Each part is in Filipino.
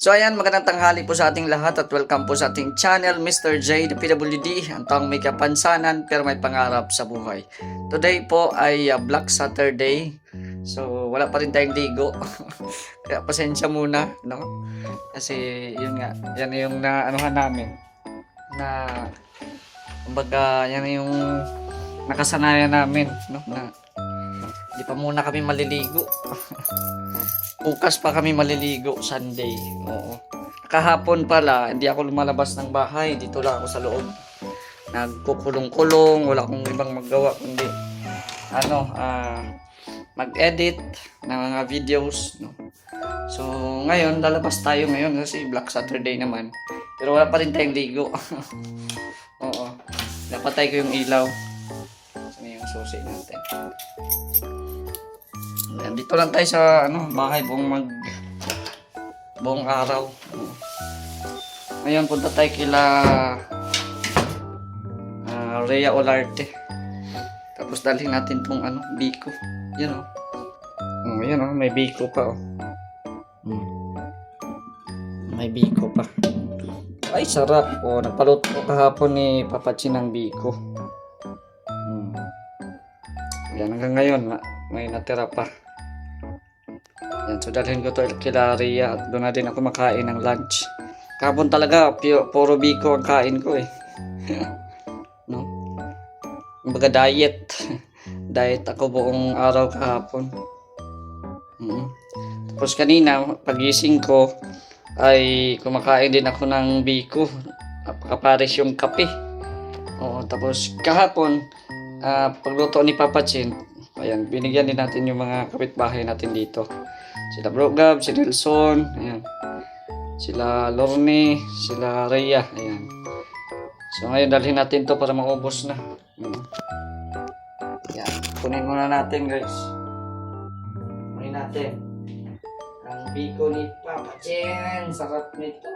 So ayan, magandang tanghali po sa ating lahat at welcome po sa ating channel, Mr. J, the PWD, ang taong may kapansanan pero may pangarap sa buhay. Today po ay Black Saturday, so wala pa rin tayong ligo, kaya pasensya muna, no? Kasi yun nga, yan yung naanuhan namin, na kumbaga yan yung nakasanayan namin, no? Na di pa muna kami maliligo. Bukas pa kami maliligo, Sunday. Oo. Kahapon pala, hindi ako lumalabas ng bahay. Dito lang ako sa loob. Nagkukulong-kulong. Wala akong ibang magawa kundi mag-edit ng mga videos. No? So, ngayon, lalabas tayo ngayon kasi Black Saturday naman. Pero wala pa rin tayong ligo. Oo. Napatay ko yung ilaw. Saan yung susi natin? Dito lang tayo sa bahay buong araw. Ngayon punta tayo kila Rhea Olarte. Tapos dalhin natin tong biko. Yan yan may biko pa May biko pa. Ay sarap. Nagpaluto ko kahapon ni Papa Chin ng biko. Yan hanggang ngayon may natira pa. Yan, so dalhin ko to kila Rhea at doon na din ako makain ng lunch. Kahapon talaga, puro biko ang kain ko no? Kumbaga diet. Diet ako buong araw kahapon. Tapos kanina, pagising ko, ay kumakain din ako ng biko. Kapares yung kape. Tapos kahapon, pagluto ni Papa Chin, ayan, binigyan din natin yung mga kapitbahay natin dito. Sila Bro Gab, si Nelson, ayan. Sila Lorne, sila Rhea, ayan. So ngayon dalhin natin to para maubos na. Ayan, kunin muna natin guys. Kunin natin. Ang biko ni Papa Chin, sarap nito.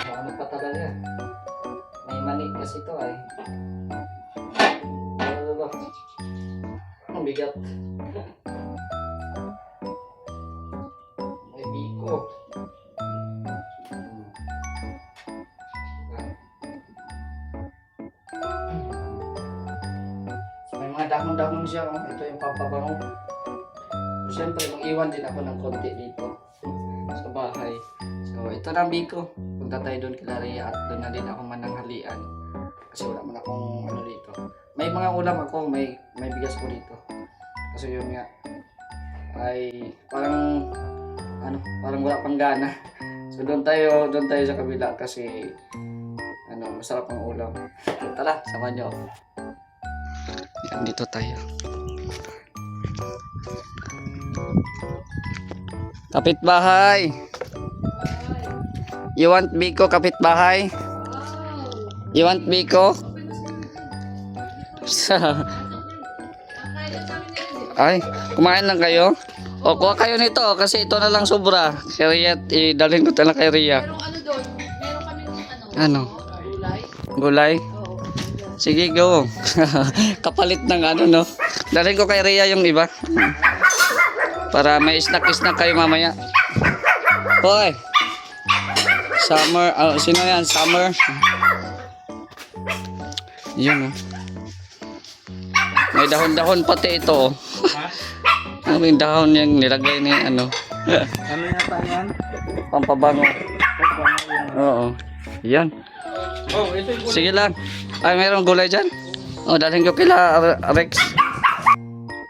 Ano pa talaga. May mani kasi ito ay. Ang bigat. May biko. So, may mga dahon-dahon siya. Ito yung papabango. So, siyempre, mag-iwan din ako ng konti dito sa bahay. So, ito na ang biko. Punta tayo doon kila Rhea at doon na din ako mananghalian. Kasi wala man akong dito. May mga ulam ako, may bigas ko dito. Kasi yun nga ay parang wala pang gana. So doon tayo sa kabila kasi masarap ang ulam. So, tara, sama nyo ako. Yan, dito tayo. Kapitbahay. You want biko, kapitbahay? You want biko? Ay, kumain lang kayo? O, kuha kayo nito kasi ito na lang sobra. Kaya idalhin ko talaga kay Rhea. Merong doon? Meron kami gulay. Gulay? Sige, go. Kapalit ng no? Dalhin ko kay Rhea yung iba. Para may snack-snack kayo mamaya. Hoy! Summer, sino yan? Summer? Yun may dahon-dahon pati ito may dahon yung nilagay ni ano yata yan? Pampabango. Oo. Yan. Sige lang. Ay mayroong gulay dyan. Dalhin ko kila Rex.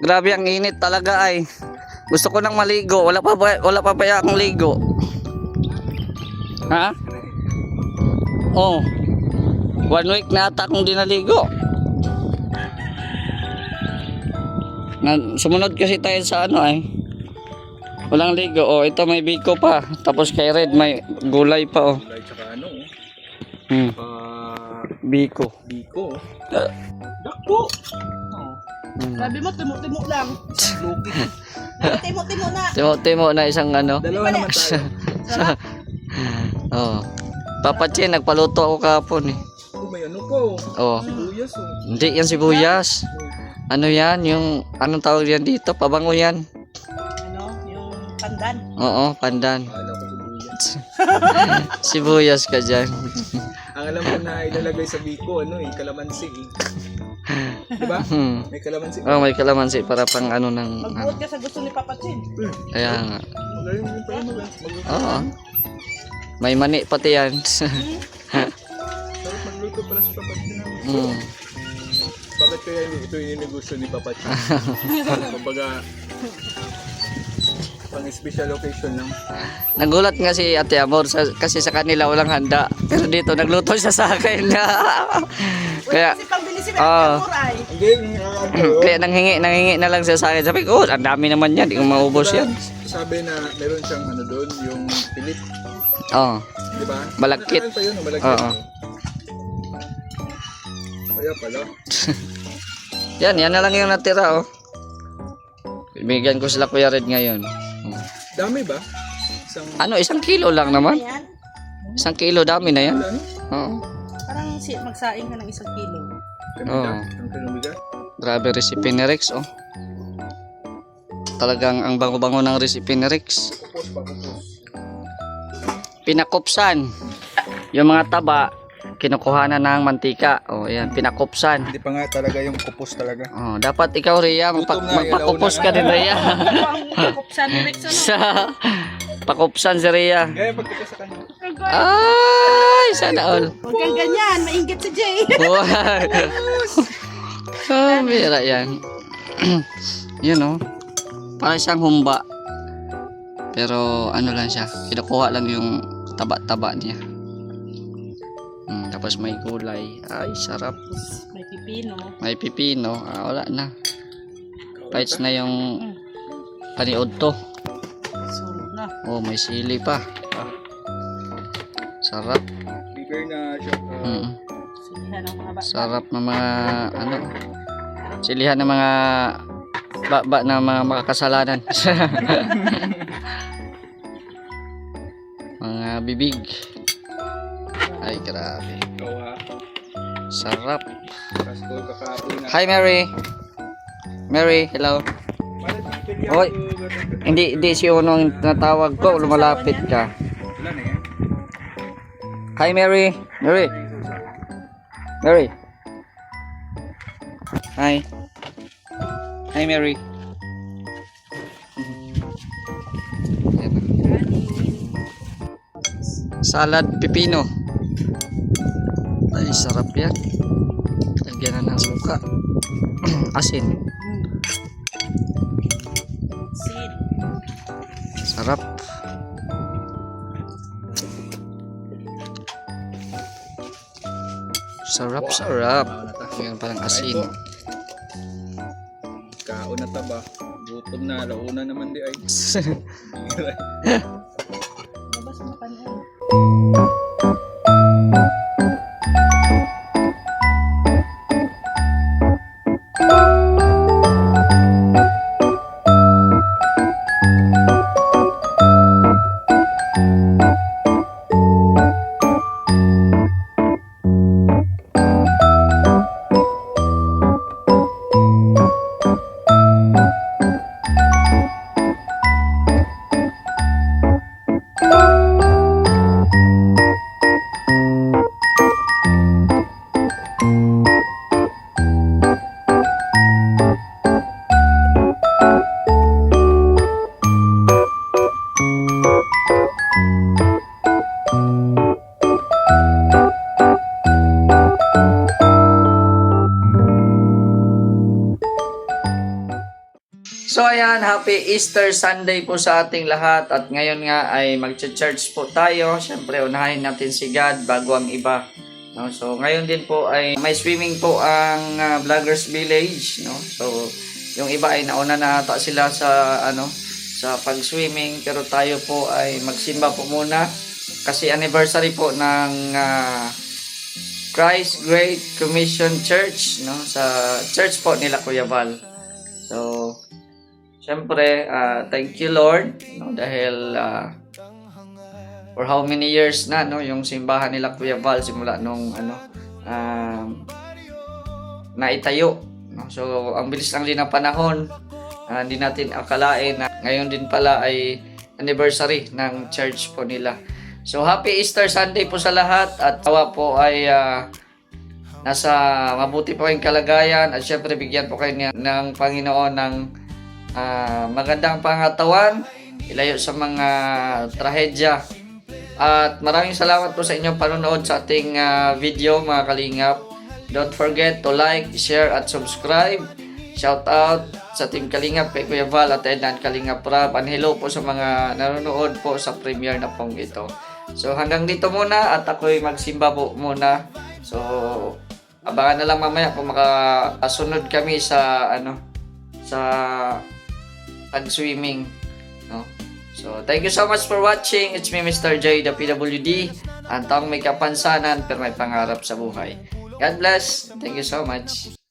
Grabe ang init talaga ay. Gusto ko nang maligo. Wala pa pa akong ligo. Ha? 1 week na ata akong dinaligo. Sumunod kasi tayo sa walang ligo. Ito may biko pa. Tapos kay Red may gulay pa Gulay tsaka biko. Biko. Dakpo. Sabi mo, timo-timo lang. Luki. Timo-timo na. Timo na isang Dalawa naman tayo. Papa Chin, nagpaluto ako kahapon May ano po. Oh. Sibuyas Hindi yan sibuyas. Ano yan? Yung, anong tawag yan dito? Pabango yan. Ano? Yung pandan. Oo, pandan. Akala ko sibuyas. Sibuyas ka dyan. Ang alam ko na ilalagay sa biko, kalamansi eh. Diba? May kalamansi. Oh, may kalamansi para pang ano ng... Magbuot ka sa gusto ni Papa Chin. Kaya nga. Magaling mo pa yun, Oo. May mani pati yan. Sarap magluto para sa papatid namin. Mm. Bakit kaya ito yung gusto ni Papa Chin? Kumbaga, pang special occasion lang. Nagulat nga si Ate Amor kasi sa kanila walang handa. Pero dito nagluto siya sa akin. Kaya Kasi pambili si Ah. Papa Muray. Hindi, kaya nanghingi na lang siya sa akin. Sabi ko, ang dami naman yan, di ko maubos yan. Sabi na meron siyang doon, yung pilit. Oo. Di ba? Malagkit. Nakaan pa yun, malagkit. Oo. Kaya pala. Yan na lang yung natira, oh. Bibigyan ko sila Kuya Red ngayon. Dami ba? Isang, 1 kilo lang naman. Ayan. 1 kilo, dami na yan. ano? Oo. Parang magsaing ka ng 1 kilo. Kanina, Oo. ang kanina. Grabe recipe ni Rex, oh. Talagang ang bango-bango ng recipe ni Rex. Kupos pa, kupos. Pinakupsan. Yung mga taba, kinukuhanan ng mantika. Oh, ayan, pinakupsan. Hindi pa nga talaga yung kupos talaga. Oh, dapat ikaw, Rhea, Gutom na, magpakupos ilaw ka na. din, Rhea. Ang kupsan ni Rex, ano? Sa pakupsan si Rhea. Kaya pagkita sa kanya. Ay, sana all. Huwag kang ganyan, maingit si Jay. Oh, bira yan. Yun, oh. Parang siyang humba. Pero ano lang siya, kinukuha lang yung taba-taba niya. Tapos may gulay. Ay, sarap. May pipino. May pipino. Wala na. Bites na yung paniod to. Sunod na. Oh, may sili pa. Sarap. Bigger na siya. Silihan ng mga bata. Sarap ng mga ano. Silihan ng mga baba na mga makakasalanan. Mga bibig. Ay, grabe. Ikaw ha. Sarap. Pasko kakaapoy na. Hi, Mary. Mary, hello. Hoy. Hindi si Uno ang natawag ko. Lumalapit ka. Wala na yan. Hi, Mary. Mary. Mary. Hi. Hi, Mary. Yan. Salad pipino. Ay, sarap yan. Lagyan na ng suka. Asin. Sin. Sarap. Sarap, sarap. Yan parang asin. Kaon na taba. Gutom na. Launa naman di ay. Labas mo kanina. So ayan, happy Easter Sunday po sa ating lahat at ngayon nga ay mag-church po tayo. Siyempre unahin natin si God bago ang iba. No? So ngayon din po ay may swimming po ang Vloggers Village. No? So yung iba ay nauna na ata sila sa sa pag-swimming pero tayo po ay magsimba po muna kasi anniversary po ng Christ Great Commission Church, no? Sa church po nila Kuya Val. So siyempre, thank you Lord, no, dahil for how many years na, no, yung simbahan nila Kuya Val simula nung naitayo, no? So, ang bilis lang din ng panahon. Hindi natin akalain na ngayon din pala ay anniversary ng church po nila. So, happy Easter Sunday po sa lahat at tawa po ay nasa mabuti po kayong kalagayan at syempre bigyan po kayo ng Panginoon ng magandang pangatawan, ilayo sa mga trahedya. At maraming salamat po sa inyong panonood sa ating video mga kalingap. Don't forget to like, share at subscribe. Shout out sa Team Kalingap, kay Kuya Val at Ednan Kalingap Rab. And hello po sa mga nanonood po sa premiere na pong ito. So hanggang dito muna at ako'y magsimba po muna. So abangan na lang mamaya kung makasunod kami sa sa pag-swimming, no? So thank you so much for watching. It's me Mr. J, the PWD. Ang taong may kapansanan pero may pangarap sa buhay. God bless. Thank you so much.